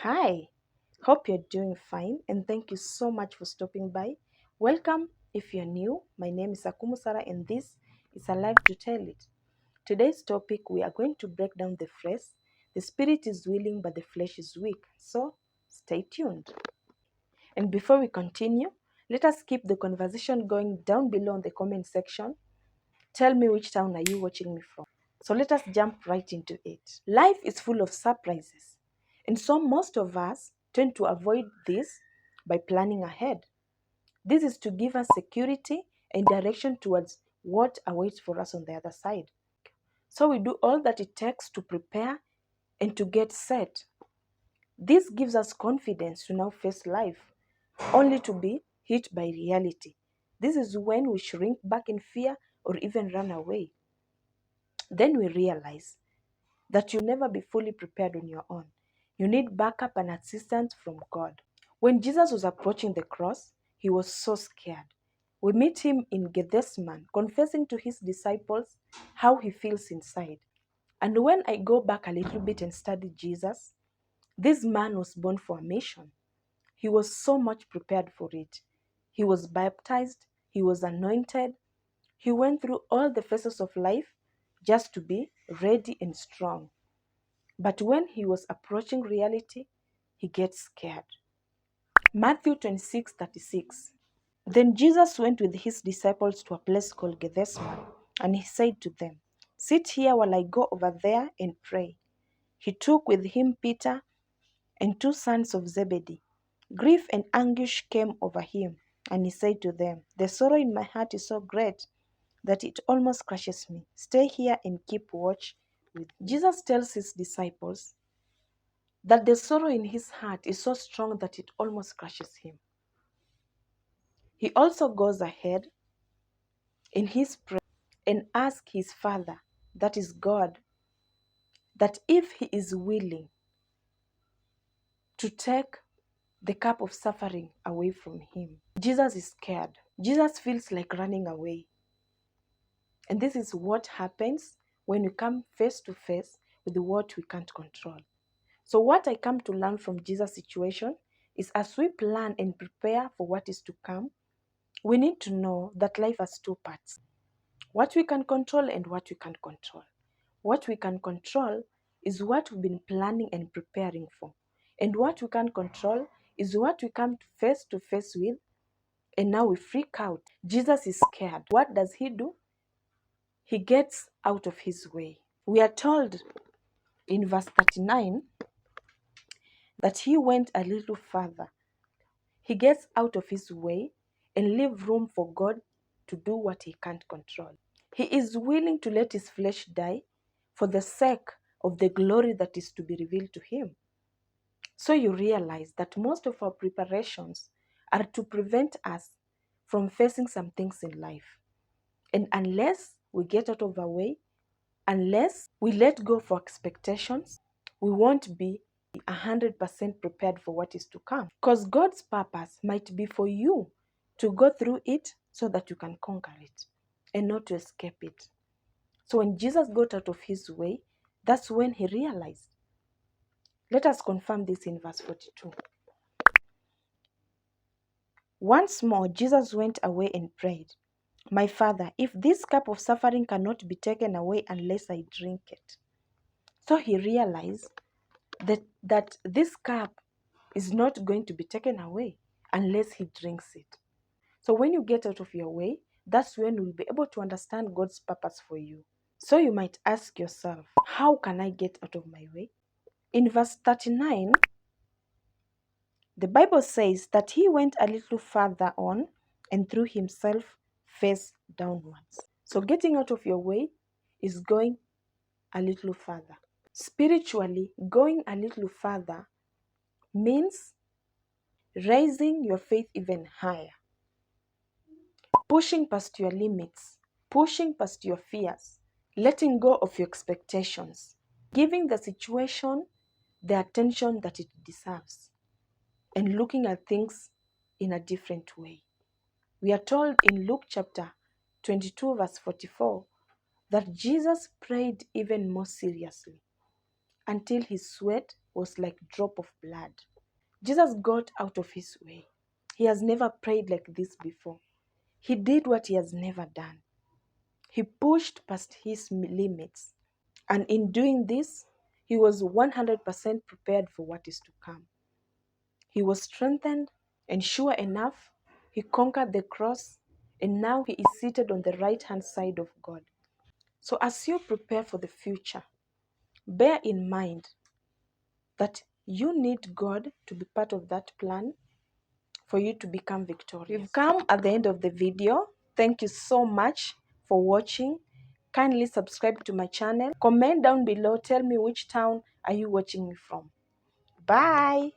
Hi, hope you're doing fine and thank you so much for stopping by. Welcome if you're new. My name is Akumu Sara and this is Alive to Tell It. Today's topic we are going to break down the phrase, the spirit is willing but the flesh is weak. So stay tuned. And before we continue, let us keep the conversation going down below in the comment section. Tell me which town are you watching me from. So let us jump right into it. Life is full of surprises. And so most of us tend to avoid this by planning ahead. This is to give us security and direction towards what awaits for us on the other side. So we do all that it takes to prepare and to get set. This gives us confidence to now face life, only to be hit by reality. This is when we shrink back in fear or even run away. Then we realize that you'll never be fully prepared on your own. You need backup and assistance from God. When Jesus was approaching the cross, he was so scared. We meet him in Gethsemane, confessing to his disciples how he feels inside. And when I go back a little bit and study Jesus, this man was born for a mission. He was so much prepared for it. He was baptized, he was anointed, he went through all the phases of life just to be ready and strong. But when he was approaching reality, he gets scared. Matthew 26:36. Then Jesus went with his disciples to a place called Gethsemane, and he said to them, "Sit here while I go over there and pray." He took with him Peter and two sons of Zebedee. Grief and anguish came over him, and he said to them, "The sorrow in my heart is so great that it almost crushes me. Stay here and keep watch with me." Jesus tells his disciples that the sorrow in his heart is so strong that it almost crushes him. He also goes ahead in his prayer and asks his Father, that is God, that if he is willing to take the cup of suffering away from him. Jesus is scared. Jesus feels like running away. And this is what happens when we come face to face with what we can't control. So what I come to learn from Jesus' situation is as we plan and prepare for what is to come, we need to know that life has two parts. What we can control and what we can't control. What we can control is what we've been planning and preparing for. And what we can't control is what we come face to face with, and now we freak out. Jesus is scared. What does he do? He gets out of his way. We are told in verse 39 that he went a little further. He gets out of his way and leave room for God to do what he can't control. He is willing to let his flesh die for the sake of the glory that is to be revealed to him. So you realize that most of our preparations are to prevent us from facing some things in life. And unless we get out of our way, unless we let go for expectations, we won't be 100% prepared for what is to come. Because God's purpose might be for you to go through it so that you can conquer it and not to escape it. So when Jesus got out of his way, that's when he realized. Let us confirm this in verse 42. Once more, Jesus went away and prayed, "My Father, if this cup of suffering cannot be taken away unless I drink it." So he realized that this cup is not going to be taken away unless he drinks it. So when you get out of your way, that's when you'll be able to understand God's purpose for you. So you might ask yourself, how can I get out of my way? In verse 39, the Bible says that he went a little further on and threw himself face downwards. So getting out of your way is going a little further. Spiritually, going a little further means raising your faith even higher, pushing past your limits, pushing past your fears, letting go of your expectations, giving the situation the attention that it deserves, and looking at things in a different way. We are told in Luke chapter 22 verse 44 that Jesus prayed even more seriously until his sweat was like a drop of blood. Jesus got out of his way. He has never prayed like this before. He did what he has never done. He pushed past his limits. And in doing this, he was 100% prepared for what is to come. He was strengthened, and sure enough, he conquered the cross, and now he is seated on the right-hand side of God. So as you prepare for the future, bear in mind that you need God to be part of that plan for you to become victorious. We've come at the end of the video. Thank you so much for watching. Kindly subscribe to my channel. Comment down below. Tell me which town are you watching me from. Bye.